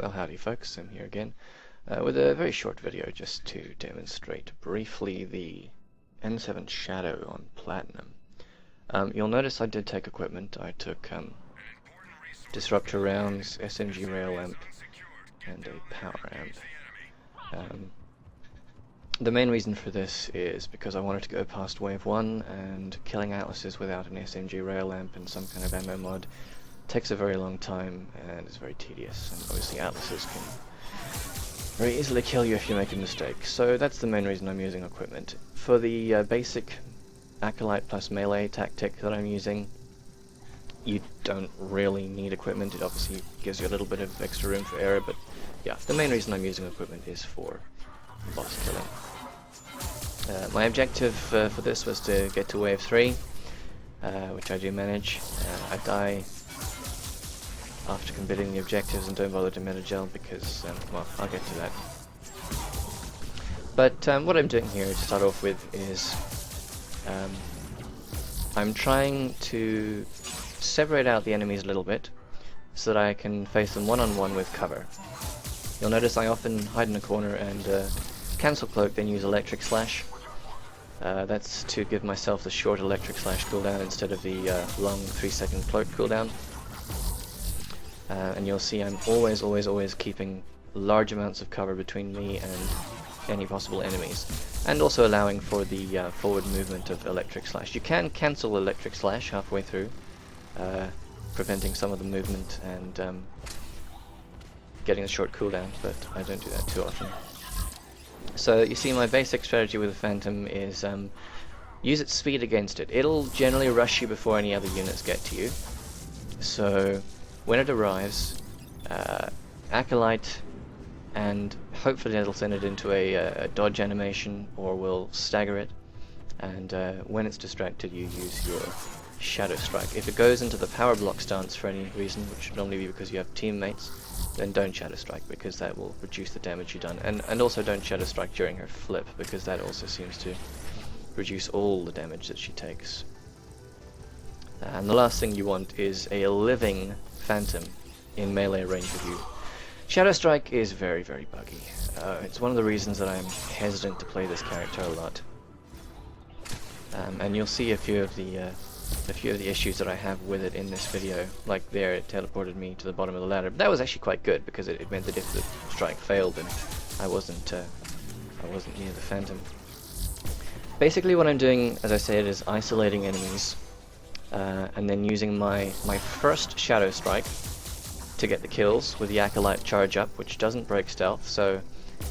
Well, howdy folks, I'm here again with a very short video just to demonstrate briefly the N7 Shadow on Platinum. You'll notice I did take equipment. I took Disruptor rounds, SMG rail amp, and a power amp. The main reason for this is because I wanted to go past wave 1, and killing atlases without an SMG rail amp and some kind of ammo mod takes a very long time and is very tedious, and obviously atlases can very easily kill you if you make a mistake. So that's the main reason I'm using equipment. For the basic Acolyte plus melee tactic that I'm using, you don't really need equipment. It obviously gives you a little bit of extra room for error, but yeah, the main reason I'm using equipment is for boss killing. My objective for this was to get to wave 3, which I do manage. I die after completing the objectives and don't bother to meta-gel because, well, I'll get to that. But what I'm doing here to start off with is I'm trying to separate out the enemies a little bit so that I can face them one-on-one with cover. You'll notice I often hide in a corner and cancel cloak, then use electric slash. That's to give myself the short electric slash cooldown instead of the long 3-second cloak cooldown. And you'll see I'm always keeping large amounts of cover between me and any possible enemies, and also allowing for the forward movement of electric slash. You can cancel electric slash halfway through, preventing some of the movement and getting a short cooldown, but I don't do that too often. So you see my basic strategy with the Phantom is use its speed against it. It'll generally rush you before any other units get to you. So when it arrives, Acolyte, and hopefully it'll send it into a dodge animation or will stagger it, and when it's distracted you use your Shadow Strike. If it goes into the power block stance for any reason, which would normally be because you have teammates, then don't Shadow Strike because that will reduce the damage you've done, and also don't Shadow Strike during her flip because that also seems to reduce all the damage that she takes. And the last thing you want is a living Phantom in melee range of you. Shadow Strike is very buggy. It's one of the reasons that I'm hesitant to play this character a lot. And you'll see a few of the issues that I have with it in this video. Like there, it teleported me to the bottom of the ladder. But that was actually quite good because it meant that if the strike failed, then I wasn't near the Phantom. Basically, what I'm doing, as I said, is isolating enemies. And then using my first Shadow Strike to get the kills with the Acolyte charge up, which doesn't break stealth. So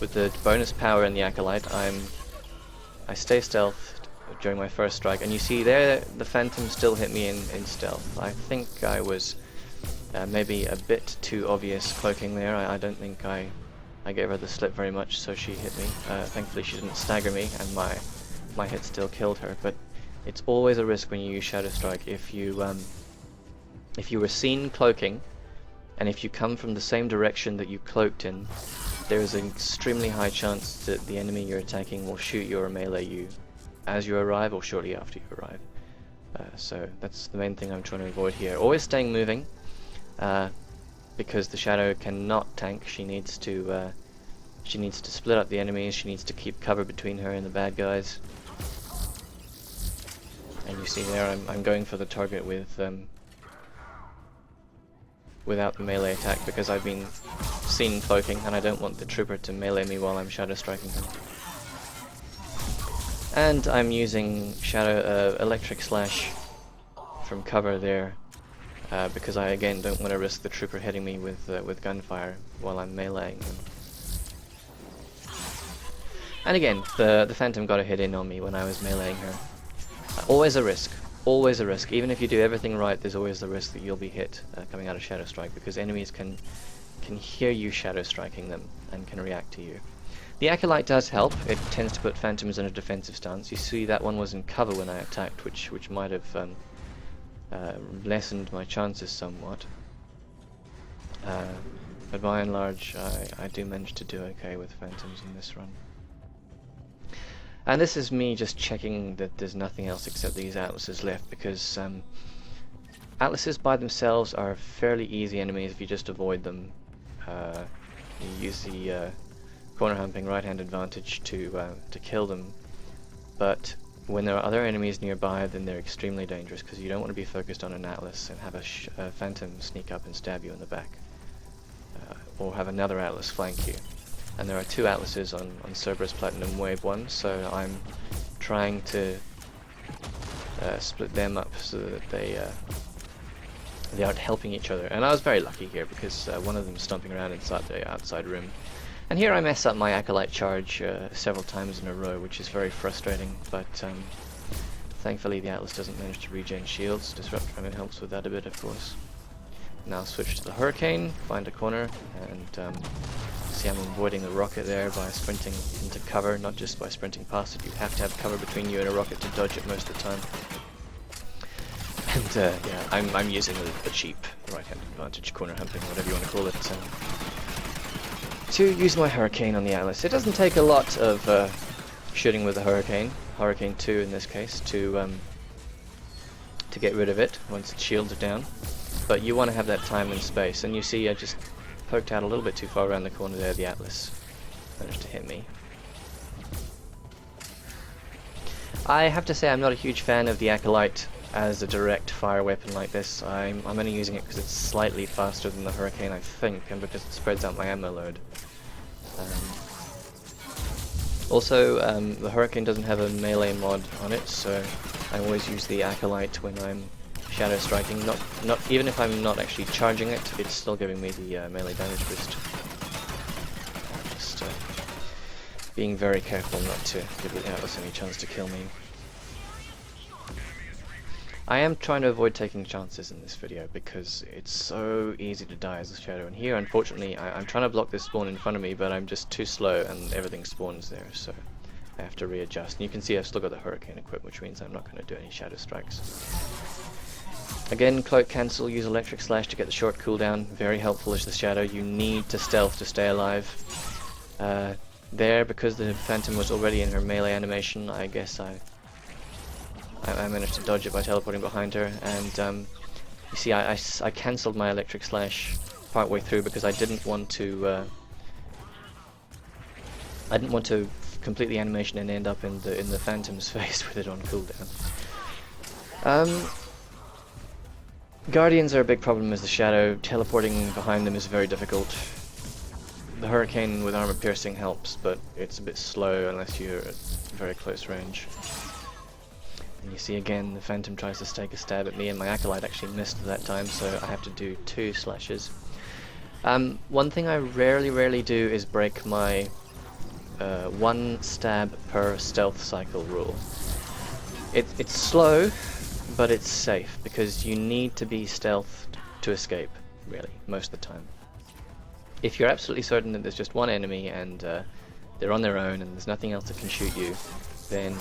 with the bonus power in the Acolyte, I stay stealth during my first strike, and you see there the Phantom still hit me in stealth. I think I was maybe a bit too obvious cloaking there. I don't think I gave her the slip very much, so she hit me. Thankfully she didn't stagger me, and my hit still killed her. But it's always a risk when you use Shadow Strike. If you were seen cloaking, and if you come from the same direction that you cloaked in, there is an extremely high chance that the enemy you're attacking will shoot you or melee you as you arrive or shortly after you arrive. So that's the main thing I'm trying to avoid here. Always staying moving, because the Shadow cannot tank. She needs to split up the enemies. She needs to keep cover between her and the bad guys. And you see there, I'm going for the target with without the melee attack because I've been seen cloaking, and I don't want the trooper to melee me while I'm Shadow Striking him. And I'm using electric slash from cover there because I again don't want to risk the trooper hitting me with gunfire while I'm meleeing him. And again, the Phantom got a hit in on me when I was meleeing her. Always a risk. Always a risk. Even if you do everything right, there's always the risk that you'll be hit coming out of Shadow Strike, because enemies can hear you Shadow Striking them and can react to you. The Acolyte does help. It tends to put Phantoms in a defensive stance. You see that one was in cover when I attacked, which might have lessened my chances somewhat. But by and large, I do manage to do okay with Phantoms in this run. And this is me just checking that there's nothing else except these atlases left, because atlases by themselves are fairly easy enemies if you just avoid them you use the corner humping right hand advantage to kill them, but when there are other enemies nearby, then they're extremely dangerous because you don't want to be focused on an Atlas and have a Phantom sneak up and stab you in the back, or have another Atlas flank you. And there are two Atlases on Cerberus Platinum Wave 1, so I'm trying to split them up so that they aren't helping each other. And I was very lucky here because one of them is stomping around inside the outside room. And here I mess up my Acolyte charge several times in a row, which is very frustrating, but thankfully the Atlas doesn't manage to regen shields. Disruptor Ammo helps with that a bit, of course. Now switch to the Hurricane, find a corner, and see I'm avoiding the rocket there by sprinting into cover, not just by sprinting past it. You have to have cover between you and a rocket to dodge it most of the time. And yeah, I'm using a cheap right-hand advantage, corner humping, whatever you want to call it, to use my Hurricane on the Atlas. It doesn't take a lot of shooting with the Hurricane 2 in this case, to get rid of it once its shields are down. But you want to have that time and space, and you see I just poked out a little bit too far around the corner there. The Atlas managed to hit me. I have to say I'm not a huge fan of the Acolyte as a direct fire weapon like this. I'm only using it because it's slightly faster than the Hurricane, I think, and because it spreads out my ammo load. Also, the Hurricane doesn't have a melee mod on it, so I always use the Acolyte when I'm shadow striking. Not even if I'm not actually charging it, it's still giving me the melee damage boost. Just being very careful not to give the Atlas any chance to kill me. I am trying to avoid taking chances in this video because it's so easy to die as a shadow, and here unfortunately I'm trying to block this spawn in front of me, but I'm just too slow and everything spawns there, so I have to readjust. And you can see I've still got the Hurricane equipped, which means I'm not going to do any shadow strikes. Again, cloak cancel, use electric slash to get the short cooldown. Very helpful as the shadow. You need to stealth to stay alive. There, because the Phantom was already in her melee animation, I guess I managed to dodge it by teleporting behind her, and you see I cancelled my electric slash partway through because I didn't want to complete the animation and end up in the Phantom's face with it on cooldown. Guardians are a big problem as the shadow. Teleporting behind them is very difficult. The Hurricane with armor piercing helps, but it's a bit slow unless you're at very close range. And you see again the Phantom tries to take a stab at me, and my Acolyte actually missed that time, so I have to do 2 slashes. One thing I rarely do is break my 1 stab per stealth cycle rule. It's slow, but it's safe, because you need to be stealthed to escape, really, most of the time. If you're absolutely certain that there's just one enemy and they're on their own and there's nothing else that can shoot you, then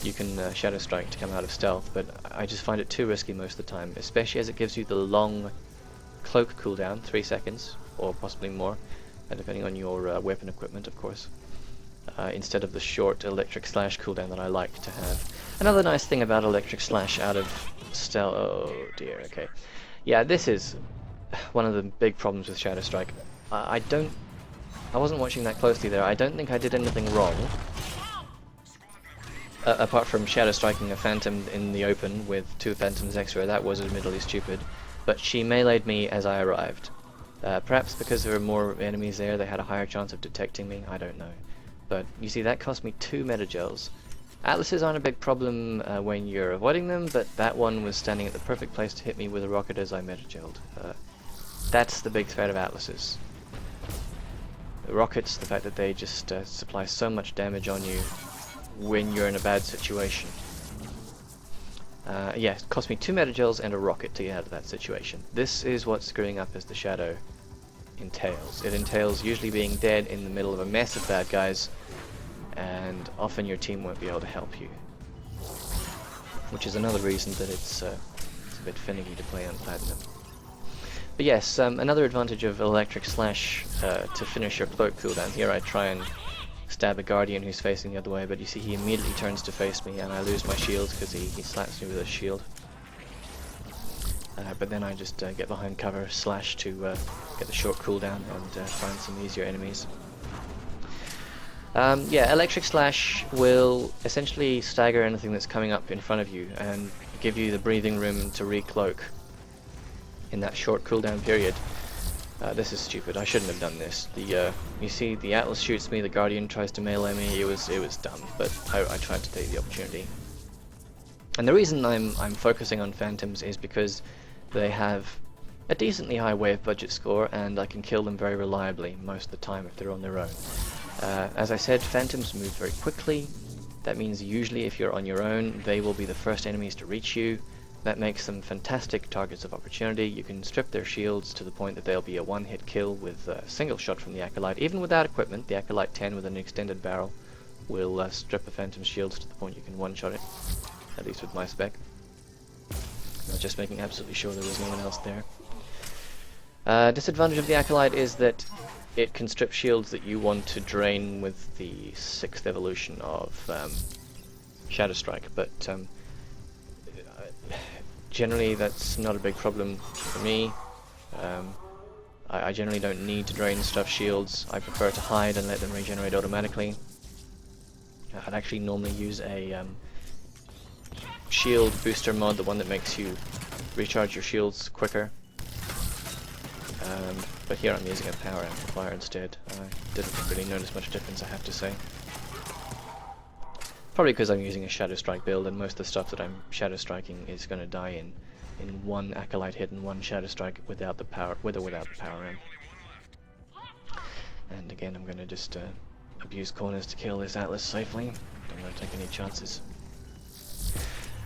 you can shadow strike to come out of stealth, but I just find it too risky most of the time, especially as it gives you the long cloak cooldown, 3 seconds, or possibly more, depending on your weapon equipment, of course, instead of the short electric slash cooldown that I like to have. Another nice thing about electric slash out of stealth... Oh dear, okay. Yeah, this is one of the big problems with shadow strike. I wasn't watching that closely there. I don't think I did anything wrong. Apart from shadow striking a Phantom in the open with 2 Phantoms extra, that was admittedly stupid. But she meleeed me as I arrived. Perhaps because there were more enemies there, they had a higher chance of detecting me, I don't know. But you see, that cost me 2 metagels. Atlases aren't a big problem when you're avoiding them, but that one was standing at the perfect place to hit me with a rocket as I metagelled. That's the big threat of Atlases. The rockets, the fact that they just supply so much damage on you when you're in a bad situation. Yeah, it cost me 2 metagels and a rocket to get out of that situation. This is what screwing up as the shadow entails. It entails usually being dead in the middle of a mess of bad guys, and often your team won't be able to help you. Which is another reason that it's a bit finicky to play on Platinum. But yes, another advantage of electric slash to finish your cloak cooldown. Here I try and stab a Guardian who's facing the other way, but you see he immediately turns to face me and I lose my shield because he slaps me with his shield. but then I just get behind cover, slash to get the short cooldown and find some easier enemies. Yeah, electric slash will essentially stagger anything that's coming up in front of you and give you the breathing room to recloak in that short cooldown period. This is stupid. I shouldn't have done this. You see, the Atlas shoots me, the Guardian tries to melee me. It was dumb, but I tried to take the opportunity. And the reason I'm focusing on Phantoms is because they have a decently high wave budget score, and I can kill them very reliably most of the time if they're on their own. As I said, Phantoms move very quickly. That means usually if you're on your own, they will be the first enemies to reach you. That makes them fantastic targets of opportunity. You can strip their shields to the point that they'll be a one-hit kill with a single shot from the Acolyte. Even without equipment, the Acolyte 10 with an extended barrel will strip a Phantom's shields to the point you can one-shot it. At least with my spec. I was just making absolutely sure there was no one else there. Disadvantage of the Acolyte is that it can strip shields that you want to drain with the 6th evolution of Shadow Strike, but generally that's not a big problem for me. I generally don't need to drain stuff shields. I prefer to hide and let them regenerate automatically. I'd actually normally use a shield booster mod, the one that makes you recharge your shields quicker. But here I'm using a power amplifier instead. I didn't really notice much difference, I have to say. Probably because I'm using a Shadow Strike build, and most of the stuff that I'm Shadow Striking is going to die in one Acolyte hit and one Shadow Strike without the power, with or without the power amp. And again, I'm going to just abuse corners to kill this Atlas safely. Don't want to take any chances.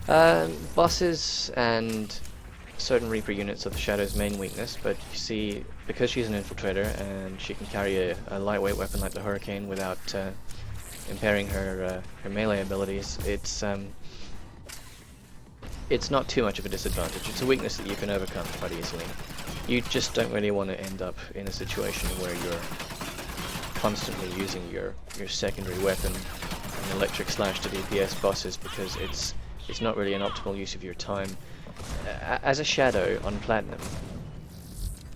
Bosses and certain Reaper units are the Shadow's main weakness, but you see, because she's an infiltrator and she can carry a lightweight weapon like the Hurricane without impairing her melee abilities, it's not too much of a disadvantage. It's a weakness that you can overcome quite easily. You just don't really want to end up in a situation where you're constantly using your secondary weapon, an electric slash to DPS bosses, because it's not really an optimal use of your time. As a Shadow on Platinum,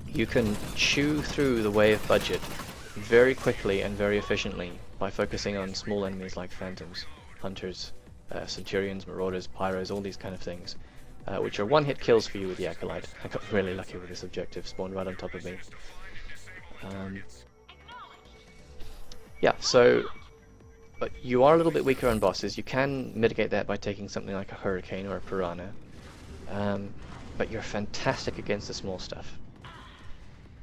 you can chew through the wave budget very quickly and very efficiently by focusing on small enemies like Phantoms, Hunters, Centurions, Marauders, Pyros, all these kind of things, which are one-hit kills for you with the Acolyte. I got really lucky with this objective, spawned right on top of me. Yeah, so but you are a little bit weaker on bosses. You can mitigate that by taking something like a Hurricane or a Piranha. But you're fantastic against the small stuff.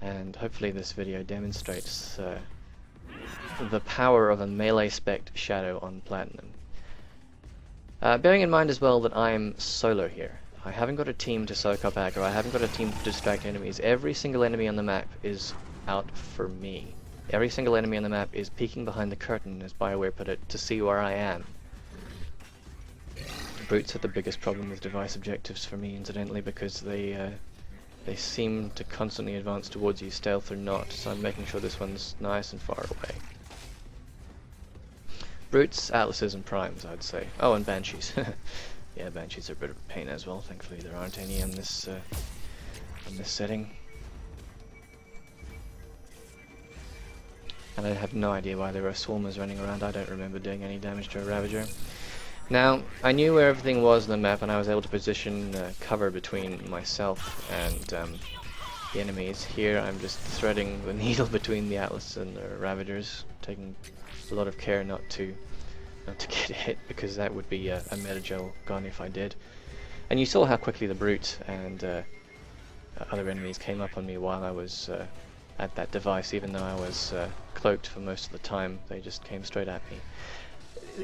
And hopefully this video demonstrates the power of a melee-specced Shadow on Platinum. Bearing in mind as well that I'm solo here. I haven't got a team to soak up aggro, I haven't got a team to distract enemies. Every single enemy on the map is out for me. Every single enemy on the map is peeking behind the curtain, as BioWare put it, to see where I am. Brutes are the biggest problem with device objectives for me, incidentally, because they seem to constantly advance towards you, stealth or not, so I'm making sure this one's nice and far away. Brutes, Atlases, and Primes, I'd say. Oh, and Banshees. Yeah, Banshees are a bit of a pain as well. Thankfully there aren't any in this setting. And I have no idea why there were swarmers running around. I don't remember doing any damage to a Ravager. Now, I knew where everything was on the map, and I was able to position cover between myself and the enemies. Here I'm just threading the needle between the Atlas and the Ravagers, taking a lot of care not to get hit, because that would be a meta gel gone if I did. And you saw how quickly the Brute and other enemies came up on me while I was at that device. Even though I was cloaked for most of the time, they just came straight at me.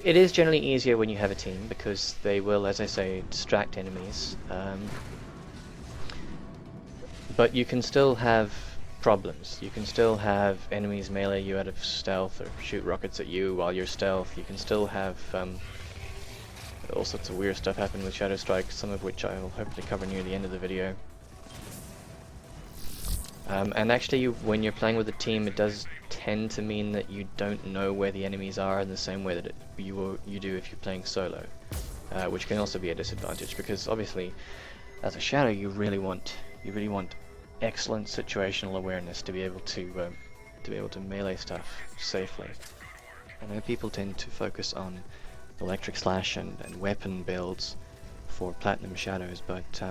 It is generally easier when you have a team, because they will, as I say, distract enemies. But you can still have problems. You can still have enemies melee you out of stealth or shoot rockets at you while you're stealth. You can still have all sorts of weird stuff happen with Shadow Strike, some of which I'll hopefully cover near the end of the video. And actually, when you're playing with a team, it does tend to mean that you don't know where the enemies are in the same way that you do if you're playing solo, which can also be a disadvantage, because obviously as a shadow, you really want excellent situational awareness to be able to melee stuff safely. I know people tend to focus on electric slash and weapon builds for platinum shadows, but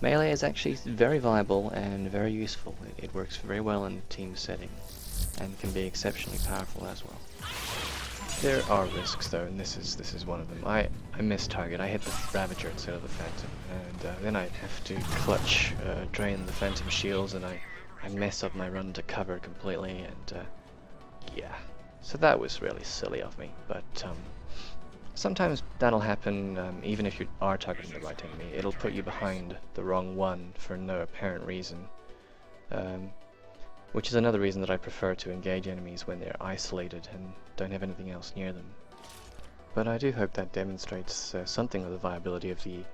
melee is actually very viable and very useful. It works very well in a team setting and can be exceptionally powerful as well. There are risks though, and this is one of them. I missed target. I hit the Ravager instead of the Phantom, and then I have to clutch drain the Phantom shields, and I mess up my run to cover completely, and yeah. So that was really silly of me, but sometimes that'll happen even if you are targeting the right enemy. It'll put you behind the wrong one for no apparent reason. Which is another reason that I prefer to engage enemies when they're isolated and don't have anything else near them. But I do hope that demonstrates something of the viability of the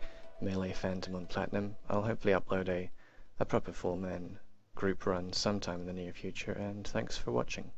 melee Phantom on Platinum. I'll hopefully upload a proper full man group run sometime in the near future, and thanks for watching.